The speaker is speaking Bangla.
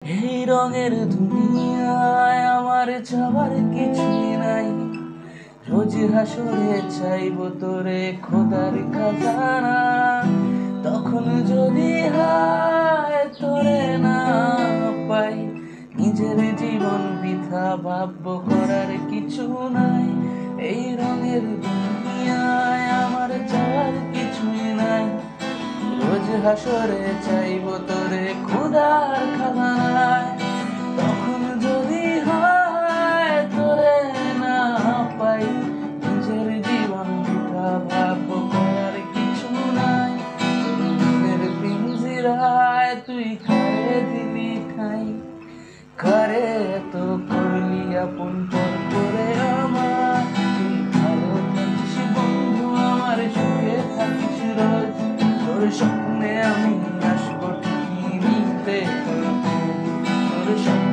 এই রঙের দুনিয়ায় আমার চাওয়ার কিছুই নাই। রোজ হাসরে চাইবো তোরে খোদার খাজানা। তখন যদি হায় তোরে না পাই, নিজের জীবন বৃথা ভাববো, করার কিছু নাই। এই রঙের দুনিয়ায় আমার চাওয়ার কিছুই নাই। রোজ হাসরে চাইবো তোরে খোদার খাজানায়। তখন যদি হয় তোরে না পাই, নিজের জীবন বৃথা ভাববো, করার কিছু নাই। মনের পিঞ্জিরায় তুই কারে দিলি ঠাই, কারে এত করলি আপন পর করে আমার। তুই ভালো থাকিস বন্ধু, আমার সুখে থাকিস রোজ। তোর স্বপ্নে আমি আসবো ঠিকই মিলতে, তোর স্বপ্নে